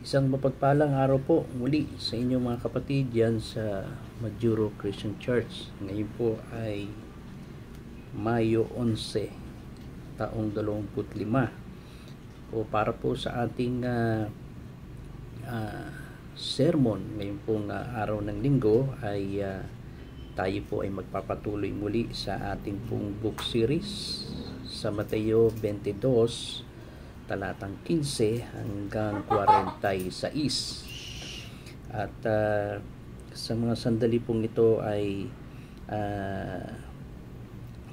Isang mapagpalang araw po muli sa inyong mga kapatid yan sa Majuro Christian Church. Ngayon po ay Mayo 11, taong 25. O para po sa ating sermon ngayong pong araw ng linggo ay tayo po ay magpapatuloy muli sa ating pong book series sa Mateo 22 talatang 15 hanggang 46. At sa mga sandali pong ito ay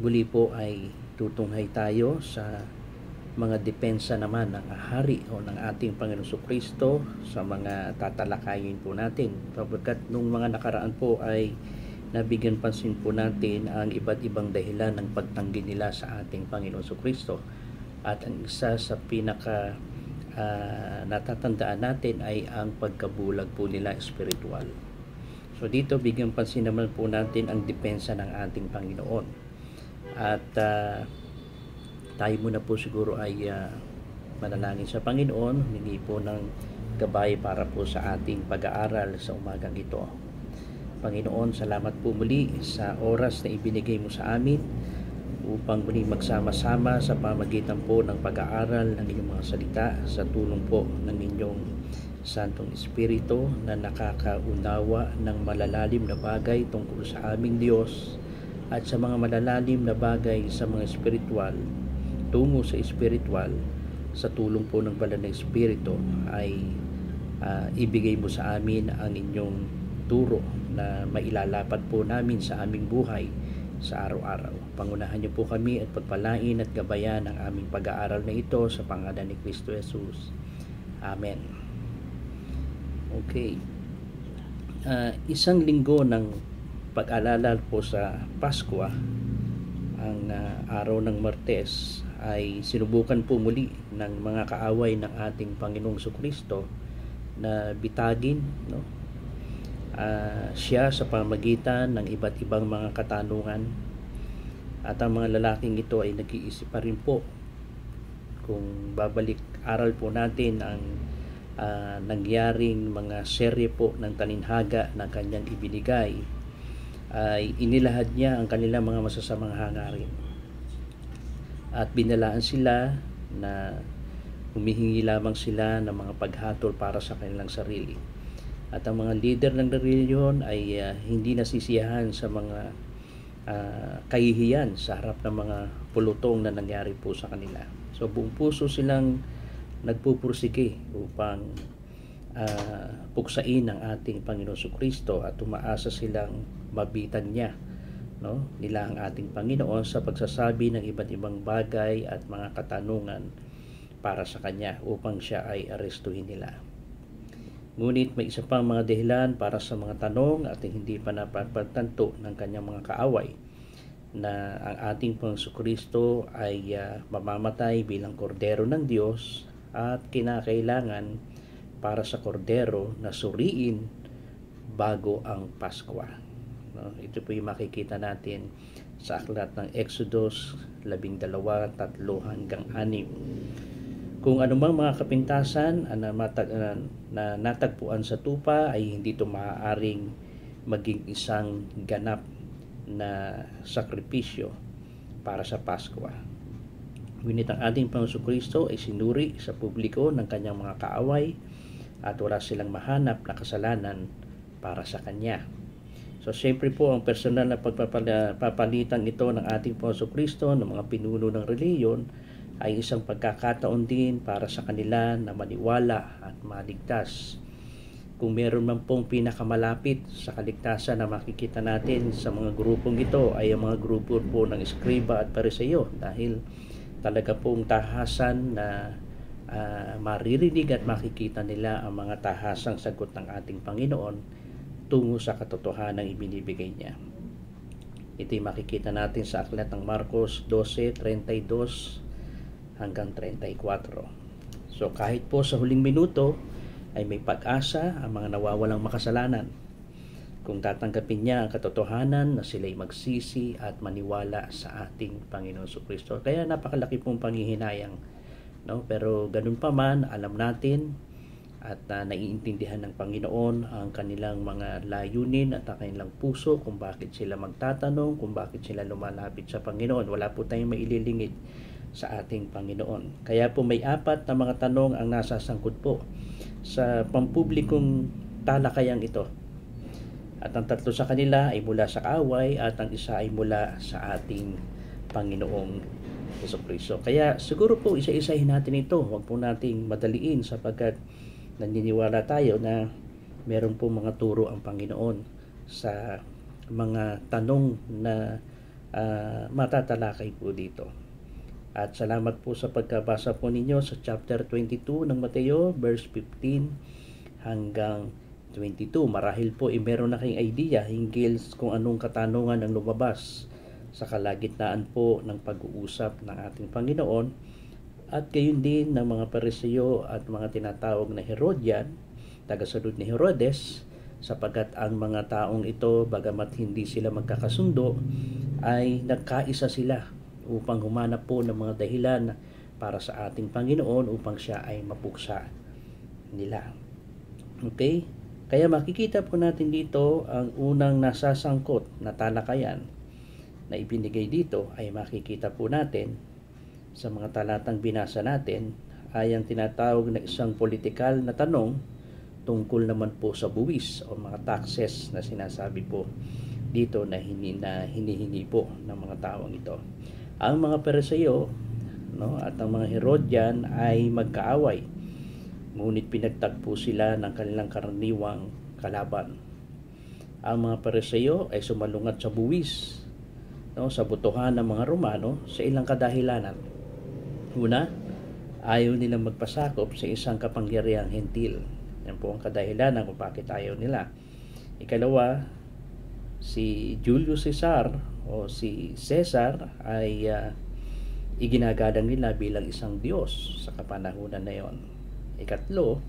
muli po ay tutunghay tayo sa mga depensa naman ng hari o ng ating Panginoon Jesucristo sa mga tatalakayin po natin. Sapagkat nung mga nakaraan po ay nabigyan pansin po natin ang iba't ibang dahilan ng pagtanggi nila sa ating Panginoon Jesucristo. At ang isa sa pinaka natatandaan natin ay ang pagkabulag po nila espiritual. So dito bigyan pansin naman po natin ang depensa ng ating Panginoon. At tayo muna po siguro ay manalangin sa Panginoon, humingi po ng gabay para po sa ating pag-aaral sa umagang ito. Panginoon, salamat po muli sa oras na ibinigay mo sa amin upang muli magsama-sama sa pamagitan po ng pag-aaral ng inyong mga salita sa tulong po ng inyong Santong Espiritu na nakakaunawa ng malalalim na bagay tungkol sa aming Diyos at sa mga malalalim na bagay sa mga espiritual, tungo sa espiritual, sa tulong po ng banal na Espiritu ay ibigay mo sa amin ang inyong turo na mailalapat po namin sa aming buhay sa araw-araw. Pangunahan niyo po kami at pagpalain at gabayan ang aming pag-aaral na ito sa pangalan ni Kristo Jesus. Amen. Okay. Isang linggo ng pag-alala po sa Pasko, ang araw ng Martes, ay sinubukan po muli ng mga kaaway ng ating Panginoong Jesucristo na bitagin, siya sa pamagitan ng iba't ibang mga katanungan. At ang mga lalaking ito ay nag-iisip pa rin po kung babalik aral po natin ang nangyaring mga serye po ng taninhaga na kanyang ibinigay, ay inilahad niya ang kanilang mga masasamang hangarin at binalaan sila na humihingi lamang sila ng mga paghatol para sa kanilang sarili. At ang mga leader ng reliyon ay hindi nasisiyahan sa mga kahihiyan sa harap ng mga pulutong na nangyari po sa kanila. So buong puso silang nagpupursige upang puksain ang ating Panginoon Jesucristo at umaasa silang mabitan niya, nila ang ating Panginoon sa pagsasabi ng iba't ibang bagay at mga katanungan para sa Kanya upang siya ay arestuhin nila. Ngunit may isa pang mga dahilan para sa mga tanong at hindi pa napapagtanto ng kanyang mga kaaway na ang ating Panginoong Jesucristo ay mamamatay bilang kordero ng Diyos at kinakailangan para sa kordero na suriin bago ang Pasko. Ito po yung makikita natin sa aklat ng Exodus 12:3 hanggang 6. Kung anumang mga kapintasan na natagpuan sa tupa ay hindi ito maaaring maging isang ganap na sakripisyo para sa Pasko. Ngunit ang ating Panginoon Jesucristo ay sinuri sa publiko ng kanyang mga kaaway at wala silang mahanap na kasalanan para sa Kanya. So siyempre po ang personal na pagpapalitan ito ng ating Panginoon Jesucristo ng mga pinuno ng reliyon ay isang pagkakataon din para sa kanila na maniwala at maligtas. Kung meron man pong pinakamalapit sa kaligtasan na makikita natin sa mga grupong ito ay ang mga grupo po ng Eskriba at Pariseyo, dahil talaga pong tahasan na maririnig at makikita nila ang mga tahasang sagot ng ating Panginoon tungo sa katotohanan ng ibinibigay niya. Ito'y makikita natin sa aklat ng Marcos 12:32 hanggang 34. So kahit po sa huling minuto ay may pag-asa ang mga nawawalang makasalanan kung tatanggapin niya ang katotohanan na sila'y magsisi at maniwala sa ating Panginoon Jesucristo. Kaya napakalaki pong panghihinayang, Pero ganun pa man, alam natin at naiintindihan ng Panginoon ang kanilang mga layunin at ang kanilang puso kung bakit sila magtatanong, kung bakit sila lumalapit sa Panginoon. Wala po tayong maililingid sa ating Panginoon. Kaya po may 4 na mga tanong ang nasasangkot po sa pampublikong talakayang ito. At ang 3 sa kanila ay mula sa kaaway at ang isa ay mula sa ating Panginoong Jesucristo. Kaya siguro po isa-isahin natin ito. Huwag po nating madaliin sapagkat naniniwala tayo na meron po mga turo ang Panginoon sa mga tanong na matatalakay po dito. At salamat po sa pagkabasa po ninyo sa chapter 22 ng Mateo, verse 15 hanggang 22. Marahil po meron na kayong idea hinggil kung anong katanungan ang lumabas sa kalagitnaan po ng pag-uusap ng ating Panginoon. At gayon din ng mga Pariseo at mga tinatawag na Herodian, tagasunod ni Herodes, sapagkat ang mga taong ito, bagamat hindi sila magkakasundo, ay nagkaisa sila upang humanap po ng mga dahilan para sa ating Panginoon upang siya ay mapuksa nila. Okay? Kaya makikita po natin dito ang unang nasasangkot na talakayan na ibinigay dito ay makikita po natin sa mga talatang binasa natin ay ang tinatawag na isang politikal na tanong tungkol naman po sa buwis o mga taxes na sinasabi po dito na hinihingi po ng mga taong ito. Ang mga Pariseo at ang mga Herodian ay magkaaway, ngunit pinagtagpo sila ng kanilang karaniwang kalaban. Ang mga Pariseo ay sumalungat sa buwis sa botohan ng mga Romano sa ilang kadahilanan. Una, ayaw nilang magpasakop sa isang kapangyarihang hentil. Yan po ang kadahilanan kung bakit ayaw nila. Ikalawa, si Julius Caesar o si Caesar ay iginagalang nila bilang isang Diyos sa kapanahunan na yon. Ikatlo,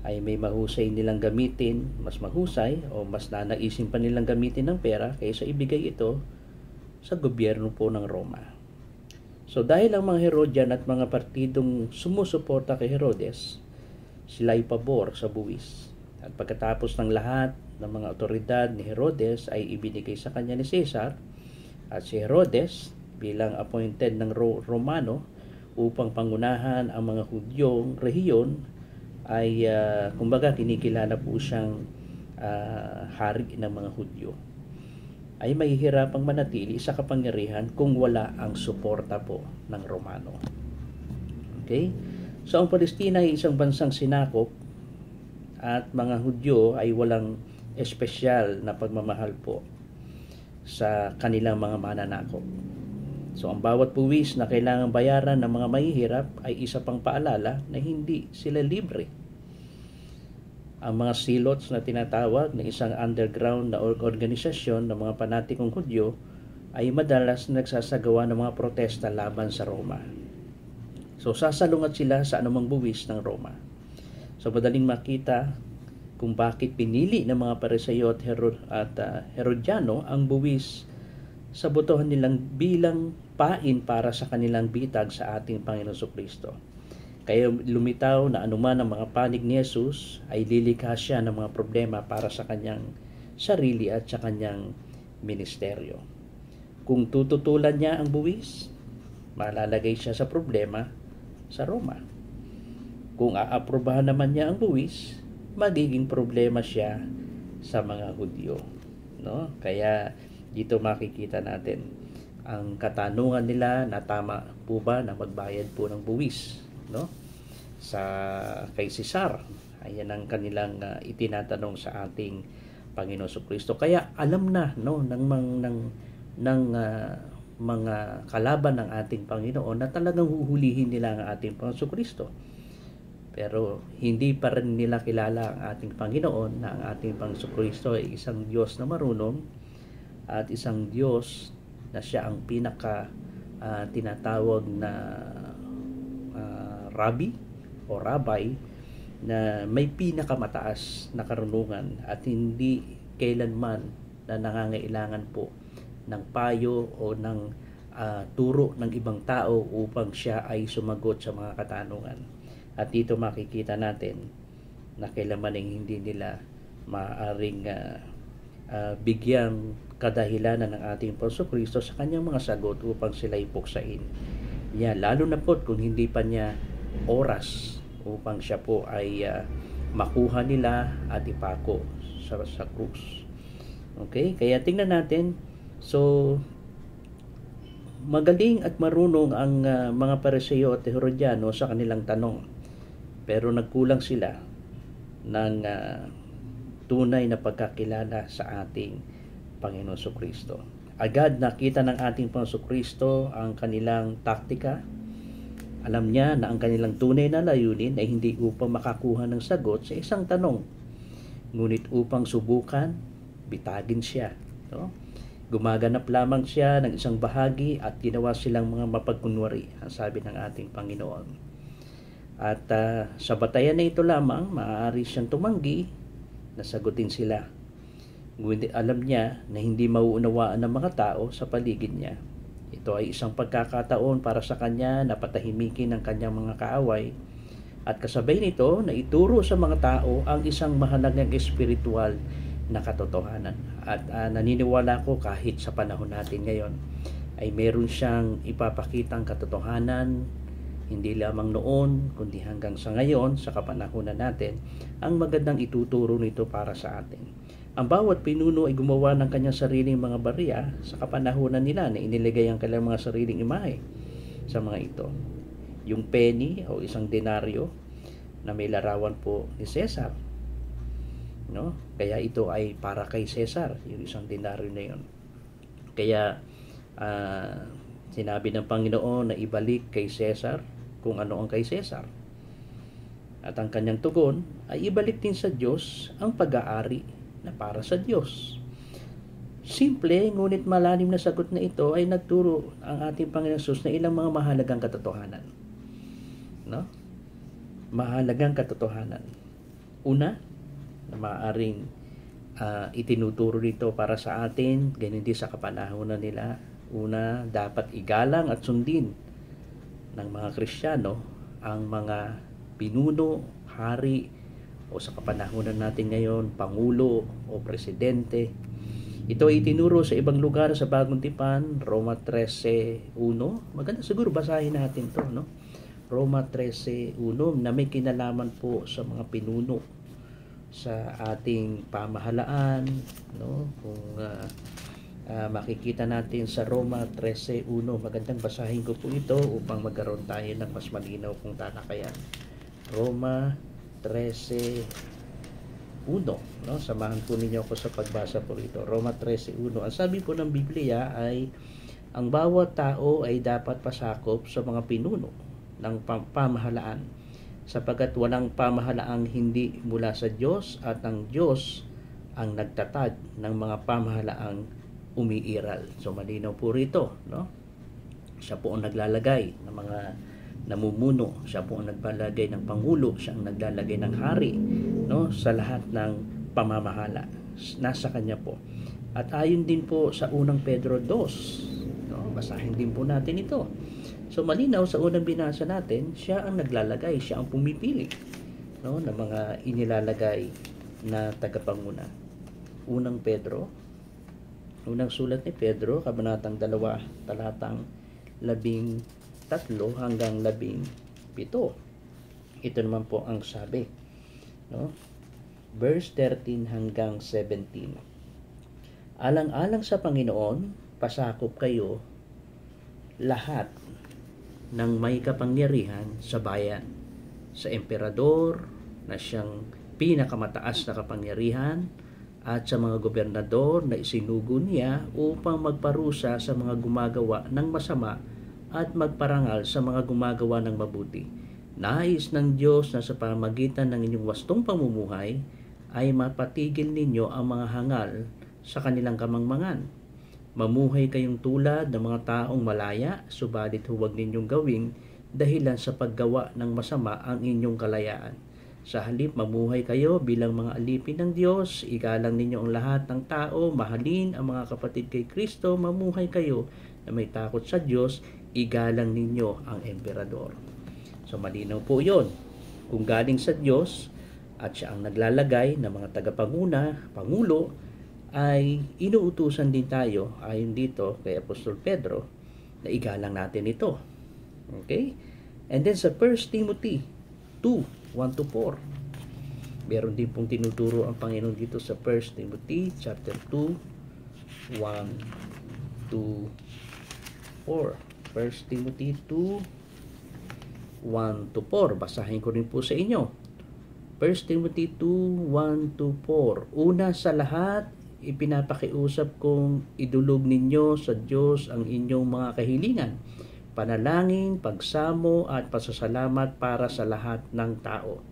ay may mahusay nilang gamitin, mas mahusay o mas nanaisin pa nilang gamitin ng pera kaysa ibigay ito sa gobyerno po ng Roma. So dahil ang mga Herodian at mga partidong sumusuporta kay Herodes, sila ay pabor sa buwis. At pagkatapos ng lahat ng mga otoridad ni Herodes ay ibinigay sa kanya ni Caesar, at si Herodes bilang appointed ng Romano upang pangunahan ang mga Hudyong rehiyon ay kumbaga kinikilala po siyang hari ng mga Hudyo, ay mahihirapang manatili sa kapangyarihan kung wala ang suporta po ng Romano. Okay? So ang Palestina ay isang bansang sinakop at mga Hudyo ay walang espesyal na pagmamahal po sa kanilang mga mananakop. So ang bawat buwis na kailangang bayaran ng mga mahihirap ay isa pang paalala na hindi sila libre. Ang mga Zealots na tinatawag na isang underground na organisasyon ng mga panatikong Hudyo ay madalas nagsasagawa ng mga protesta laban sa Roma. So sasalungat sila sa anumang buwis ng Roma. So madaling makita kung bakit pinili ng mga Pariseo at Herodiano ang buwis sa botohan nilang bilang pain para sa kanilang bitag sa ating Panginoon Jesucristo. Kaya lumitaw na anuman ang mga panig ni Jesus ay lilikha siya ng mga problema para sa kanyang sarili at sa kanyang ministeryo. Kung tututulan niya ang buwis, malalagay siya sa problema sa Roma. Kung aaprobahan naman niya ang buwis, magiging problema siya sa mga Hudyo. No? Kaya dito makikita natin ang katanungan nila na tama po ba na magbayad po ng buwis, no? Kay Caesar. Ayan ang kanilang itinatanong sa ating Panginoon Jesucristo. Kaya alam na ng mga kalaban ng ating Panginoon na talagang huhulihin nila ang ating Panginoon Jesucristo. Pero hindi pa rin nila kilala ang ating Panginoon na ang ating Panginoon Jesucristo ay isang Diyos na marunong at isang Diyos na siya ang pinaka tinatawag na rabbi o rabbi na may pinakamataas na karunungan at hindi kailanman na nangangailangan po ng payo o ng turo ng ibang tao upang siya ay sumagot sa mga katanungan. At dito makikita natin na kailanman ay hindi nila maaaring bigyang kadahilanan ng ating Panginoon sa kanyang mga sagot upang sila ipuksain niya, lalo na po kung hindi pa niya oras upang siya po ay makuha nila at ipako sa krus. Okay? Kaya tingnan natin. So, magaling at marunong ang mga Pariseo at Herodiano sa kanilang tanong. Pero nagkulang sila ng tunay na pagkakilala sa ating Panginoon Jesucristo. Agad nakita ng ating Panginoon Jesucristo ang kanilang taktika. Alam niya na ang kanilang tunay na layunin ay hindi upang makakuha ng sagot sa isang tanong, ngunit upang subukan, bitagin siya. No? Gumaganap lamang siya ng isang bahagi at ginawa silang mga mapagkunwari, ang sabi ng ating Panginoon. At sa batayan na ito lamang, maaari siyang tumanggi na sagutin sila. Ngunit alam niya na hindi mauunawaan ng mga tao sa paligid niya. Ito ay isang pagkakataon para sa kanya na patahimikin ang kanyang mga kaaway at kasabay nito na ituro sa mga tao ang isang mahalagang espiritual na katotohanan. At naniniwala ko kahit sa panahon natin ngayon ay meron siyang ipapakitang katotohanan, hindi lamang noon kundi hanggang sa ngayon sa kapanahunan natin, ang magandang ituturo nito para sa atin. Ang bawat pinuno ay gumawa ng kanyang sariling mga barya sa kapanahunan nila na iniligay ang kanilang mga sariling imahe sa mga ito. Yung penny o isang denaryo na may larawan po ni Cesar, no? Kaya ito ay para kay Cesar, yung isang denaryo na yun. Kaya sinabi ng Panginoon na ibalik kay Cesar kung ano ang kay Cesar. At ang kanyang tugon ay ibalik din sa Diyos ang pag-aari na para sa Diyos. Simple ngunit malalim na sagot na ito ay nagturo ang ating Panginoon Jesus na ilang mga mahalagang katotohanan. No? Mahalagang katotohanan. Una, na maaaring itinuturo dito para sa atin, ganun din sa kapanahunan nila. Una, dapat igalang at sundin ng mga Kristiyano ang mga pinuno, hari, o sa kapanahunan natin ngayon, pangulo o presidente. Ito ay itinuro sa ibang lugar sa Bagong Tipan, Roma 13:1. Maganda siguro basahin natin to, no? Roma 13:1 na may kinalaman po sa mga pinuno sa ating pamahalaan, no? Kung makikita natin sa Roma 13:1, magandang basahin ko po ito upang magkaroon tayo ng mas malinaw kung talakayan. Roma 13:1, no? Samahan po ninyo ako sa pagbasa po ito. Roma 13:1. Ang sabi po ng Biblia ay ang bawat tao ay dapat pasakop sa mga pinuno ng pamahalaan, sapagkat walang pamahalaang hindi mula sa Diyos at ang Diyos ang nagtatag ng mga pamahalaang umiiral. So malinaw po rito, no? Siya po ang naglalagay ng mga namumuno, siya po ang naglalagay ng pangulo, siya ang naglalagay ng hari, no? Sa lahat ng pamamahala nasa kanya po. At ayon din po sa unang Pedro 2, no? Basahin din po natin ito. So malinaw sa unang binasa natin, siya ang naglalagay, siya ang pumipili, no, ng mga inilalagay na tagapanguna. Unang sulat ni Pedro, kabanatang 2, talatang 13 hanggang 17. Ito naman po ang sabi, no? Verse 13 hanggang 17. Alang-alang sa Panginoon, pasakop kayo lahat ng may kapangyarihan sa bayan, sa emperador na siyang pinakamataas na kapangyarihan, at sa mga gobernador na isinugo niya upang magparusa sa mga gumagawa ng masama at magparangal sa mga gumagawa ng mabuti. Nais ng Diyos na sa pamamagitan ng inyong wastong pamumuhay ay mapatigil ninyo ang mga hangal sa kanilang kamangmangan. Mamuhay kayong tulad ng mga taong malaya, subalit huwag ninyong gawing dahilan sa paggawa ng masama ang inyong kalayaan. Sa halip, mamuhay kayo bilang mga alipin ng Diyos, igalang ninyo ang lahat ng tao, mahalin ang mga kapatid kay Kristo, mamuhay kayo na may takot sa Diyos, igalang ninyo ang emperador. So malinaw po yon. Kung galing sa Diyos at siya ang naglalagay ng mga tagapanguna, pangulo, ay inuutusan din tayo ayon dito kay Apostol Pedro na igalang natin ito. Okay? And then sa 1 Timothy 2:1-4, meron din pong tinuturo ang Panginoon dito sa 1 Timothy chapter 2, 1-4. 1 Timothy 2, 1-4. Basahin ko rin po sa inyo. 1 Timothy 2:1-4. Una sa lahat, ipinapakiusap kong idulog ninyo sa Diyos ang inyong mga kahilingan, panalangin, pagsamo at pasasalamat para sa lahat ng tao.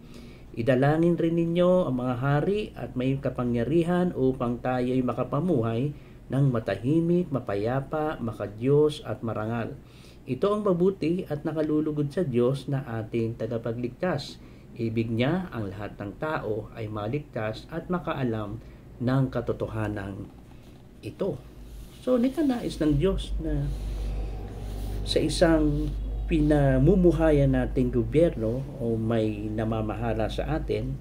Idalangin rin ninyo ang mga hari at may kapangyarihan upang tayo'y makapamuhay ng matahimik, mapayapa, makadiyos at marangal. Ito ang mabuti at nakalulugod sa Diyos na ating tagapagligtas. Ibig niya ang lahat ng tao ay maligtas at makaalam ng katotohanan ito. So, nikanais ng Diyos na sa isang pinamumuhayan nating gobyerno o may namamahala sa atin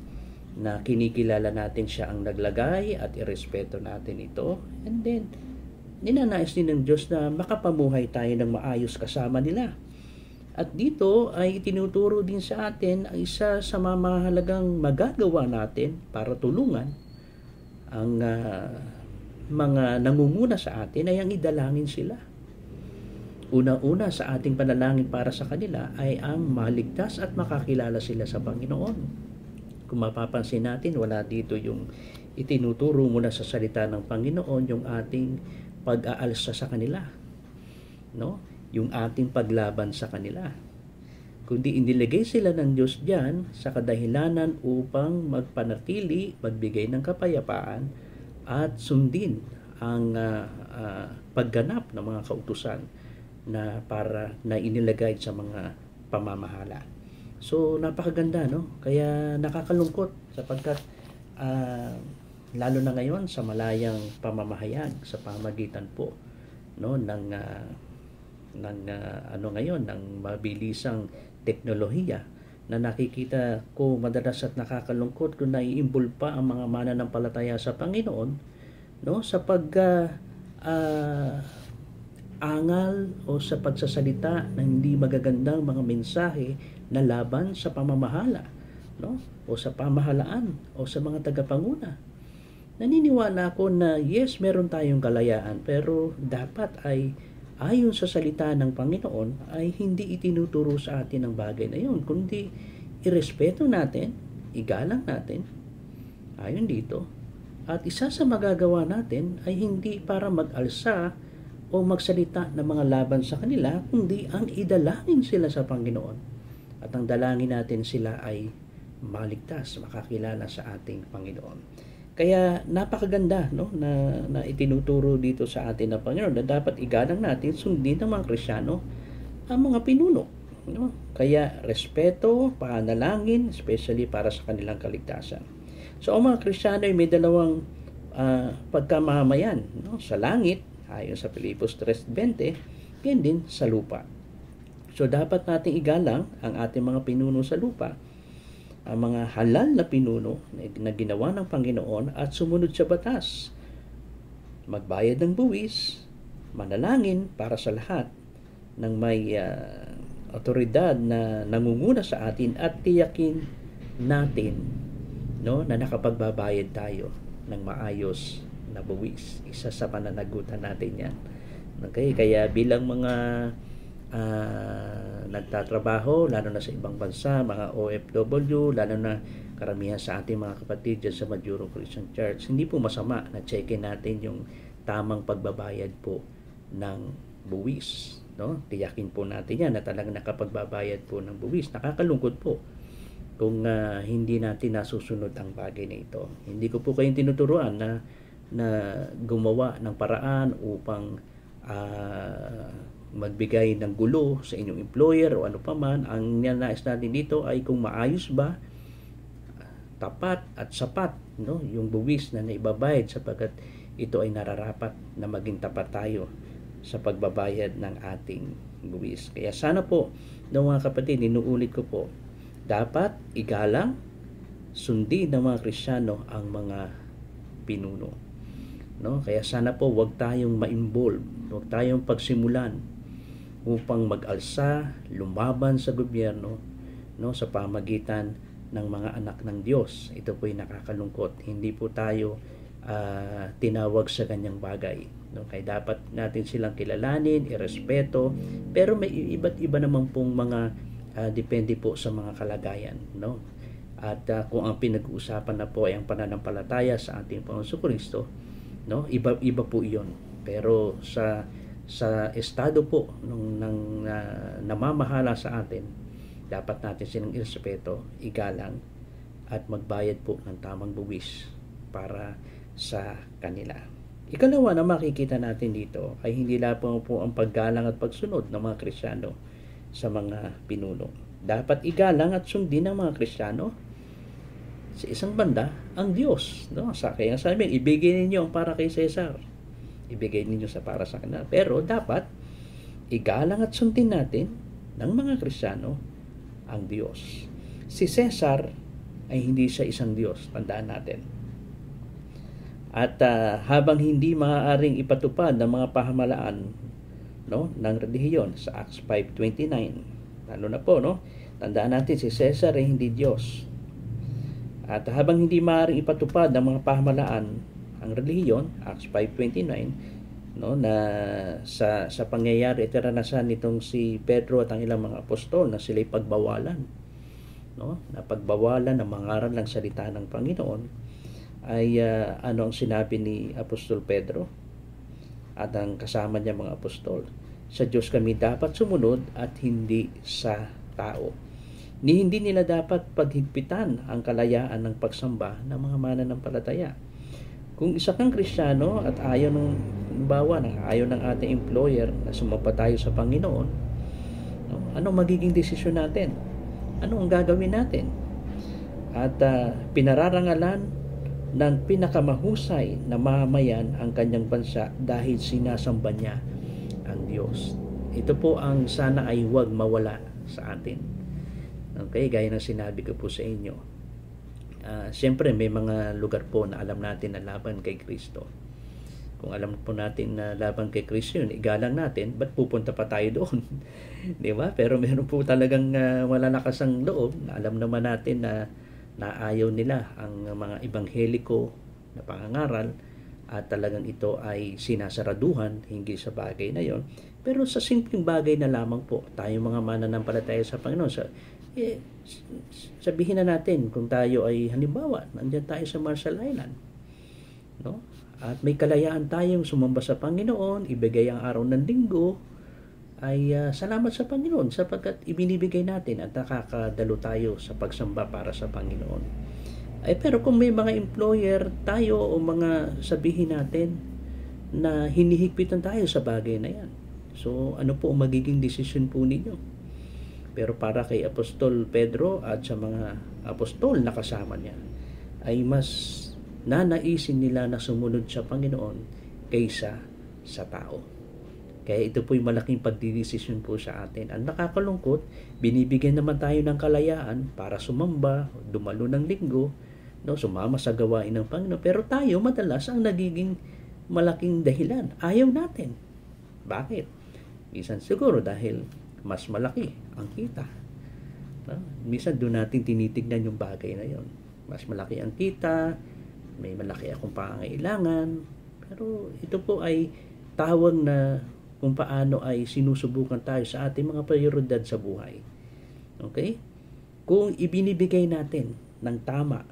na kinikilala natin siya ang naglagay at irespeto natin ito. And then, ninanais din ng Diyos na makapamuhay tayo ng maayos kasama nila. At dito ay itinuturo din sa atin ang isa sa mahalagang magagawa natin para tulungan ang mga nangunguna sa atin ay ang idalangin sila. Una-una sa ating panalangin para sa kanila ay ang maligtas at makakilala sila sa Panginoon. Kung mapapansin natin, wala dito yung itinuturo muna sa salita ng Panginoon yung ating pag-aalsa sa kanila, no? Yung ating paglaban sa kanila. Kundi inilagay sila ng Diyos diyan sa kadahilanan upang magpanatili, magbigay ng kapayapaan at sundin ang pagganap ng mga kautusan na para na inilagay sa mga pamamahala. So napakaganda, no? Kaya nakakalungkot sapagkat lalo na ngayon sa malayang pamamahayag sa pamagitan po, no, ng mabilisang teknolohiya na nakikita ko madalas at nakakalungkot kung naiimbul pa ang mga mananampalataya sa Panginoon, no, sa angal o sa pagsasalita ng hindi magagandang mga mensahe na laban sa pamamahala, no, o sa pamahalaan o sa mga tagapanguna. Naniniwala ako na yes, meron tayong kalayaan, pero dapat ay ayon sa salita ng Panginoon ay hindi itinuturo sa atin ang bagay na yun, kundi irespeto natin, igalang natin ayon dito. At isa sa magagawa natin ay hindi para mag-alsa o magsalita ng mga laban sa kanila, kundi ang idalangin sila sa Panginoon. At ang dalangin natin sila ay maligtas, makakilala sa ating Panginoon. Kaya napakaganda, no, na itinuturo dito sa atin ng Panginoon na dapat igalang natin, sundin ng mga Kristiyano ang mga pinuno, no? Kaya respeto, panalangin, especially para sa kanilang kaligtasan. So ang mga Kristiyano ay may dalawang pagkamamayan, no? Sa langit, ayon sa Filipos 3:20, yan din sa lupa. So dapat nating igalang ang ating mga pinuno sa lupa, ang mga halal na pinuno na ginawa ng Panginoon at sumunod sa batas. Magbayad ng buwis, manalangin para sa lahat ng may otoridad na nangunguna sa atin at tiyakin natin, no, na nakapagbabayad tayo ng maayos na buwis. Isa sa pananagutan natin yan. Okay? Kaya bilang mga nagtatrabaho, lalo na sa ibang bansa, mga OFW, lalo na karamihan sa ating mga kapatid dyan sa Majuro Christian Church, hindi po masama na checkin natin yung tamang pagbabayad po ng buwis, no? Tiyakin po natin yan na talagang nakapagbabayad po ng buwis. Nakakalungkot po kung hindi natin nasusunod ang bagay na ito. Hindi ko po kayong tinuturuan na gumawa ng paraan upang magbigay ng gulo sa inyong employer o ano pa man. Ang nais natin dito ay kung maayos ba, tapat at sapat, no, yung buwis na naibabayad, sapagkat ito ay nararapat na maging tapat tayo sa pagbabayad ng ating buwis. Kaya sana po, no, mga kapatid, inuulit ko po, dapat igalang sundin ng mga Kristiyano ang mga pinuno. No? Kaya sana po wag tayong ma-involve, wag tayong pagsimulan upang mag-alsa, lumaban sa gobyerno, no, sa pamagitan ng mga anak ng Diyos. Ito po ay nakakalungkot. Hindi po tayo tinawag sa ganyang bagay. No? Kaya dapat natin silang kilalanin, irespeto, pero may iba't iba naman pong mga depende po sa mga kalagayan. No? At kung ang pinag-uusapan na po ay ang pananampalataya sa ating Panginoon Kristo, no, iba po 'yon. Pero sa estado po ng namamahala sa atin, dapat natin silang irespeto, igalang, at magbayad po ng tamang buwis para sa kanila. Ikalawa na makikita natin dito ay hindi lamang po ang paggalang at pagsunod ng mga Kristiyano sa mga pinuno. Dapat igalang at sundin ng mga Kristiyano sa isang banda ang Diyos. No? Kaya sabi, ibigay ninyo para kay Cesar. Ibigay ninyo para sa kanila. Pero dapat igalang at sundin natin ng mga Kristiyano ang Diyos. Si Cesar ay hindi siya isang Diyos. Tandaan natin. At habang hindi maaaring ipatupad ng mga pahamalaan, no, ng relihiyon sa Acts 5:29, lalo na po, no, tandaan natin si Cesar ay hindi Diyos. At habang hindi maaaring ipatupad ng mga pahamalaan ang relihiyon, Acts 5:29, no, na sa pangyayari at karanasan nitong si Pedro at ang ilang mga apostol na sila'y pagbawalan, no, na pagbawalan ng mangaral ng salita ng Panginoon, ay ano ang sinabi ni Apostol Pedro at ang kasama niya mga apostol? Sa Diyos kami dapat sumunod at hindi sa tao. Hindi nila dapat paghigpitan ang kalayaan ng pagsamba ng mga mananampalataya. Kung isa kang Kristiyano at ayaw ng ating employer na sumapa tayo sa Panginoon, no, ano magiging desisyon natin? Ano ang gagawin natin? At pinararangalan ng pinakamahusay na mamamayan ang kanyang bansa dahil sinasamba niya ang Diyos. Ito po ang sana ay huwag mawala sa atin. Okay, gaya ng sinabi ko po sa inyo. Siyempre may mga lugar po na alam natin na laban kay Kristo. Kung alam po natin na laban kay Kristo yun, igalang natin, ba't pupunta pa tayo doon? Di ba? Pero meron po talagang malalakas ang loob na alam naman natin na ayaw nila ang mga ebangheliko na pangangaral at talagang ito ay sinasaraduhan hinggil sa bagay na yon. Pero sa simpleng bagay na lamang po, tayo mga mananampalataya sa Panginoon, sabihin na natin kung tayo ay halimbawa, nandiyan tayo sa Marshall Island, no? At may kalayaan tayong sumamba sa Panginoon, ibigay ang araw ng linggo, ay salamat sa Panginoon sapagkat ibinibigay natin at nakakadalo tayo sa pagsamba para sa Panginoon. Pero kung may mga employer tayo o mga sabihin natin na hinihigpitan tayo sa bagay na yan, so ano po magiging desisyon po ninyo? Pero para kay Apostol Pedro at sa mga apostol na kasama niya, ay mas nanaisin nila na sumunod sa Panginoon kaysa sa tao. Kaya ito po'y malaking pagdidesisyon po sa atin. Ang nakakalungkot, binibigyan naman tayo ng kalayaan para sumamba, dumalo ng linggo, no, sumama sa gawain ng Panginoon. Pero tayo madalas ang nagiging malaking dahilan. Ayaw natin. Bakit? Minsan siguro dahil mas malaki ang kita. No? Minsan doon natin tinitignan yung bagay na yon. Mas malaki ang kita, may malaki akong pangangailangan. Pero ito po ay tawag na kung paano ay sinusubukan tayo sa ating mga prioridad sa buhay. Okay? Kung ibinibigay natin ng tama,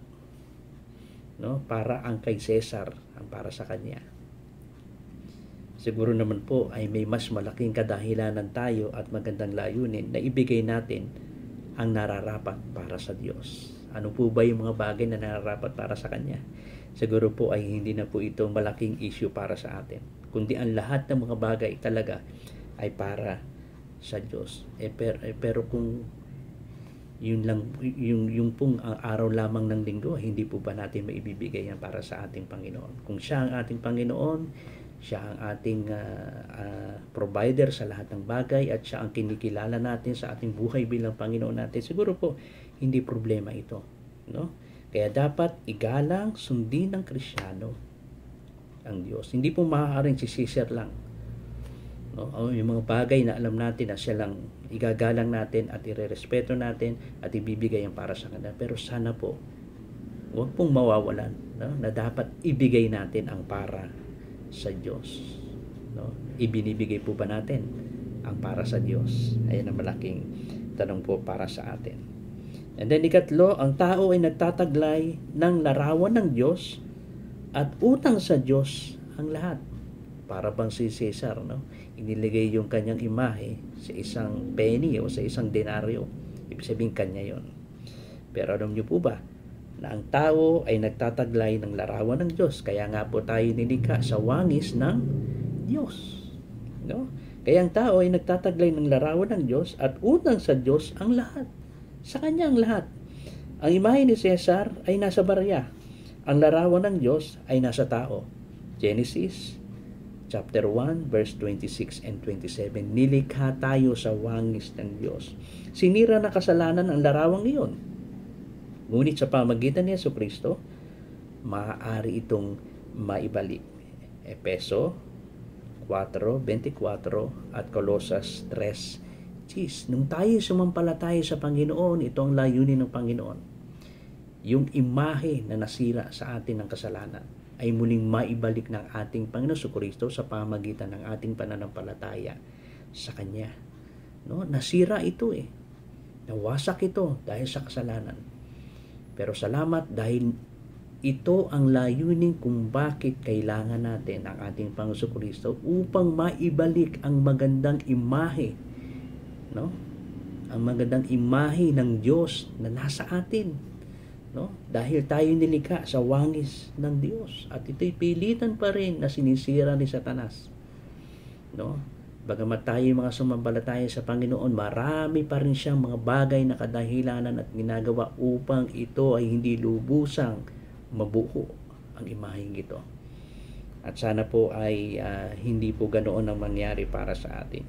no, para ang kay Cesar, ang para sa kanya, siguro naman po ay may mas malaking kadahilanan tayo at magandang layunin na ibigay natin ang nararapat para sa Diyos. Ano po ba yung mga bagay na nararapat para sa Kanya? Siguro po ay hindi na po ito malaking issue para sa atin, kundi ang lahat ng mga bagay talaga ay para sa Diyos. Pero kung yun lang, yung pong araw lamang ng linggo, hindi po ba natin maibibigay yan para sa ating Panginoon? Kung siya ang ating Panginoon, siya ang ating provider sa lahat ng bagay at siya ang kinikilala natin sa ating buhay bilang Panginoon natin, siguro po hindi problema ito, no? Kaya dapat igalang, sundin ng Kristiyano ang Diyos. Hindi po maaaring sisisir lang. No? Yung mga bagay na alam natin na siya lang igagalang natin at irerespeto natin at ibibigay ang para sa Kanya. Pero sana po, huwag pong mawawalan, no? Na dapat ibigay natin ang para sa Diyos. No? Ibinibigay po ba natin ang para sa Diyos? Ayan ang malaking tanong po para sa atin. And then ikatlo, ang tao ay nagtataglay ng larawan ng Diyos at utang sa Diyos ang lahat. Para bang si Cesar, no? Iniligay yung kanyang imahe sa isang penny o sa isang denaryo. Ibig sabihin kanya yon. Pero alam niyo po ba na ang tao ay nagtataglay ng larawan ng Diyos? Kaya nga po tayo nilikha sa wangis ng Diyos. No? Kaya ang tao ay nagtataglay ng larawan ng Diyos at utang sa Diyos ang lahat. Sa Kanya ang lahat. Ang imahe ni Cesar ay nasa barya. Ang larawan ng Diyos ay nasa tao. Genesis chapter 1 verse 26 and 27. Nilikha tayo sa wangis ng Diyos. Sinira na kasalanan ang larawang iyon. Ngunit sa pamagitan ni Jesucristo, maaari itong maibalik. Efeso 4:24 at Colosas 3:10. Nung tayo sumampalataya sa Panginoon, ito ang layunin ng Panginoon. Yung imahe na nasira sa atin ng kasalanan ay muling maibalik ng ating Panginoon Jesucristo sa pamagitan ng ating pananampalataya sa Kanya. No? Nasira ito eh. Nawasak ito dahil sa kasalanan. Pero salamat dahil ito ang layunin kung bakit kailangan natin ang ating Panginoon Jesucristo upang maibalik ang magandang imahe, no? Ang magandang imahe ng Diyos na nasa atin, no? Dahil tayo nilikha sa wangis ng Diyos at ito'y pilitan pa rin na sinisira ni Satanas, no? Bagamat tayo mga sumampalataya sa Panginoon, marami pa rin siyang mga bagay na kadahilanan at ginagawa upang ito ay hindi lubusang mabuo ang imaheng ito. At sana po ay hindi po ganoon ang mangyari para sa atin.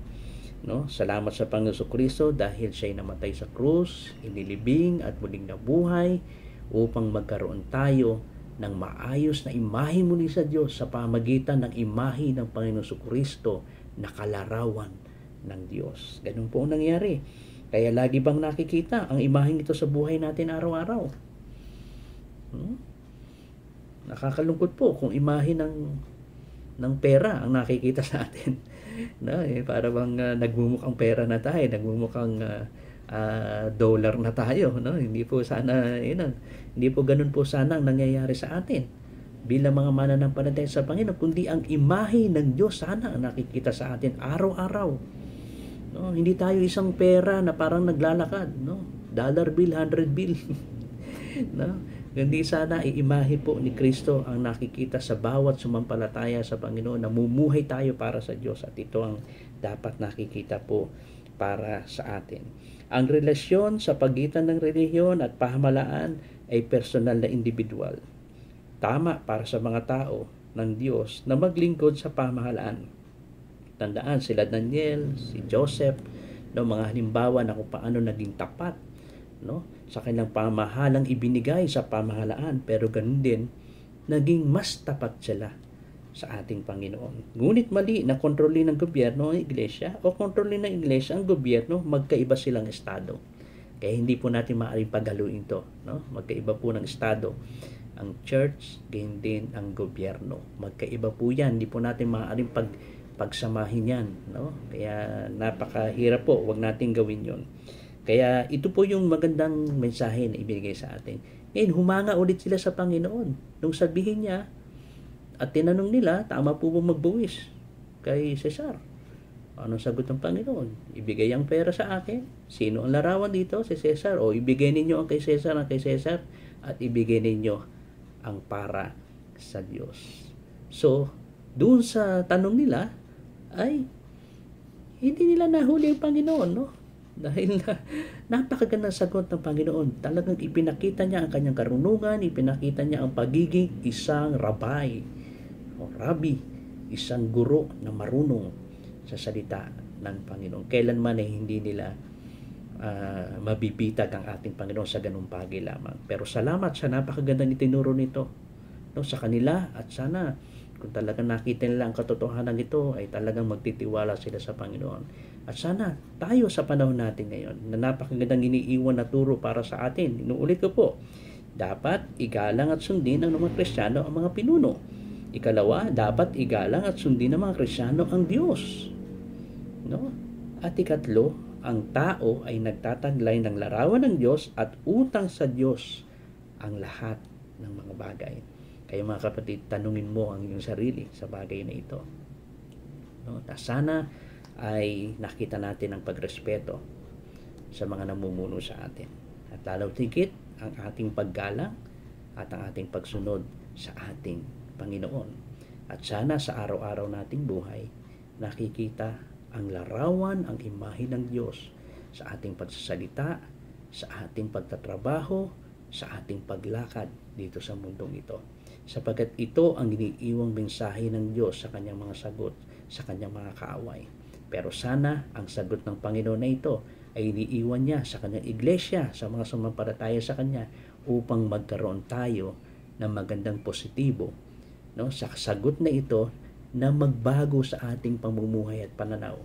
No? Salamat sa Panginoon Jesucristo dahil siya'y namatay sa krus, inilibing at muling nabuhay upang magkaroon tayo ng maayos na imahe muli sa Diyos sa pamagitan ng imahe ng Panginoon Jesucristo na kalarawan ng Diyos. Ganun po ang nangyari. Kaya lagi bang nakikita ang imaheng ito sa buhay natin araw-araw? Nakakalungkot po kung imahe ng pera ang nakikita sa atin. No, para bang nagmumukhang pera na tayo, nagmumukhang dollar na tayo, no? Hindi po sana, hindi po ganoon po sana ang nangyayari sa atin bilang mga mananampalataya sa Panginoon, kundi ang imahe ng Diyos sana ang nakikita sa atin araw-araw. No, hindi tayo isang pera na parang naglalakad, no? Dollar bill, 100 bill. No? Hindi sana iimahe po ni Kristo ang nakikita sa bawat sumampalataya sa Panginoon. Namumuhay tayo para sa Diyos at ito ang dapat nakikita po para sa atin. Ang relasyon sa pagitan ng relihiyon at pamahalaan ay personal na individual. Tama para sa mga tao ng Diyos na maglingkod sa pamahalaan. Tandaan sila Daniel, si Joseph, no, mga halimbawa na kung paano naging tapat, no, sa kanilang pamahalang ibinigay sa pamahalaan, pero ganun din naging mas tapat sila sa ating Panginoon. Ngunit mali na kontrolin ng gobyerno ang iglesia o kontrolin ng iglesia ang gobyerno, magkaiba silang estado. Kaya hindi po natin maaaring paghaluin to, no? Magkaiba po ng estado ang church, gayon din ang gobyerno. Magkaiba po yan, hindi po natin maaaring pagsamahin yan, no? Kaya napakahirap po, wag natin gawin yon. Kaya ito po yung magandang mensahe na ibigay sa atin. Ngayon, humanga ulit sila sa Panginoon. Nung sabihin niya, at tinanong nila, tama po ba magbuwis kay Cesar? Anong sagot ng Panginoon? Ibigay ang pera sa akin? Sino ang larawan dito? Si Cesar. O ibigay ninyo ang kay Cesar, at ibigay ninyo ang para sa Diyos. So, doon sa tanong nila, ay hindi nila nahuli ang Panginoon, no? Dahil napakagandang sagot ng Panginoon. Talagang ipinakita niya ang kanyang karunungan, ipinakita niya ang pagiging isang rabbi o rabbi, isang guro na marunong sa salita ng Panginoon. Kailanman ay hindi nila mabibitag ang ating Panginoon sa ganung bagay lamang. Pero salamat sa napakagandang itinuro nito, no, sa kanila, at sana kung talagang nakita nila ang katotohanan ito ay talagang magtitiwala sila sa Panginoon. At sana tayo sa panahon natin ngayon na napakagandang iniiwan na turo para sa atin. Inuulit ko po, dapat igalang at sundin ng mga Kristiyano ang mga pinuno. Ikalawa, dapat igalang at sundin ng mga Kristiyano ang Diyos. No? At ikatlo, ang tao ay nagtataglay ng larawan ng Diyos at utang sa Diyos ang lahat ng mga bagay. Kaya mga kapatid, tanungin mo ang iyong sarili sa bagay na ito. No? Sana ay nakita natin ang pagrespeto sa mga namumuno sa atin. At lalo tigit ang ating paggalang at ang ating pagsunod sa ating Panginoon. At sana sa araw-araw nating buhay, nakikita ang larawan, ang imahe ng Diyos sa ating pagsasalita, sa ating pagtatrabaho, sa ating paglakad dito sa mundong ito. Sapagkat ito ang iniiwang mensahe ng Diyos sa kanyang mga sagot, sa kanyang mga kaaway. Pero sana ang sagot ng Panginoon na ito ay iniiwan niya sa kanyang iglesia, sa mga sumampalataya sa kanya, upang magkaroon tayo ng magandang positibo, no, sa sagot na ito na magbago sa ating pamumuhay at pananaw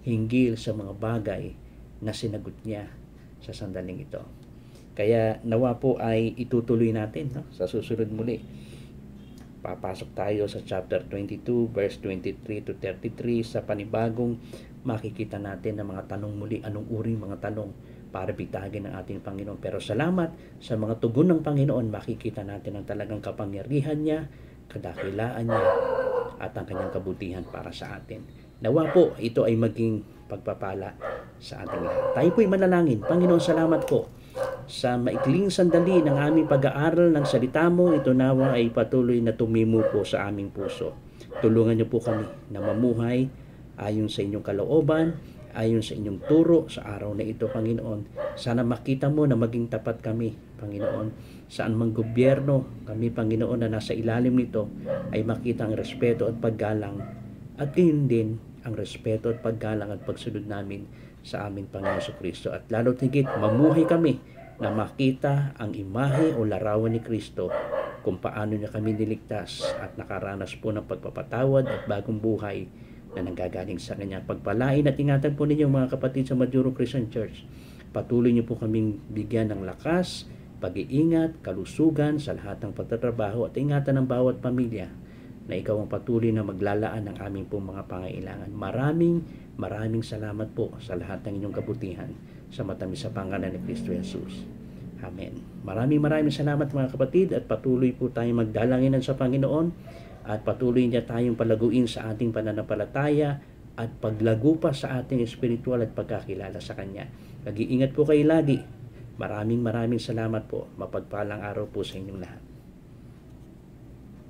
hinggil sa mga bagay na sinagot niya sa sandaling ito. Kaya nawa po ay itutuloy natin, no, sa susunod muli. Papasok tayo sa chapter 22 verse 23 to 33 sa panibagong makikita natin ng mga tanong muli, anong uring mga tanong para bitagin ng ating Panginoon. Pero salamat sa mga tugon ng Panginoon, makikita natin ang talagang kapangyarihan niya, kadakilaan niya, at ang kanyang kabutihan para sa atin. Nawa po ito ay maging pagpapala sa ating lahat. Tayo po'y manalangin. Panginoon, salamat po sa maikling sandali ng aming pag-aaral ng salita mo. Ito nawa ay patuloy na tumimo po sa aming puso. Tulungan niyo po kami na mamuhay ayon sa inyong kalooban, ayon sa inyong turo sa araw na ito, Panginoon. Sana makita mo na maging tapat kami, Panginoon. Saan mang gobyerno kami, Panginoon, na nasa ilalim nito ay makita ang respeto at paggalang, at gayon din ang respeto at paggalang at pagsunod namin sa aming Panginoon Jesucristo. At lalo tigit, mamuhay kami na makita ang imahe o larawan ni Kristo kung paano niya kami niligtas at nakaranas po ng pagpapatawad at bagong buhay na nanggagaling sa Kanya. Pagpalain at ingatan po ninyo mga kapatid sa Majuro Christian Church. Patuloy niyo po kaming bigyan ng lakas, pag-iingat, kalusugan sa lahat ng pagtatrabaho at ingatan ng bawat pamilya na ikaw ang patuloy na maglalaan ng aming pong mga pangailangan. Maraming salamat po sa lahat ng inyong kabutihan sa matamis sa pangalan ni Kristo Jesus. Amen. Maraming salamat mga kapatid, at patuloy po tayong magdalanginan sa Panginoon at patuloy niya tayong palaguin sa ating pananampalataya at paglago pa sa ating espiritual at pagkakilala sa Kanya. Mag-iingat po kayo lagi. Maraming salamat po. Mapagpalang araw po sa inyong lahat.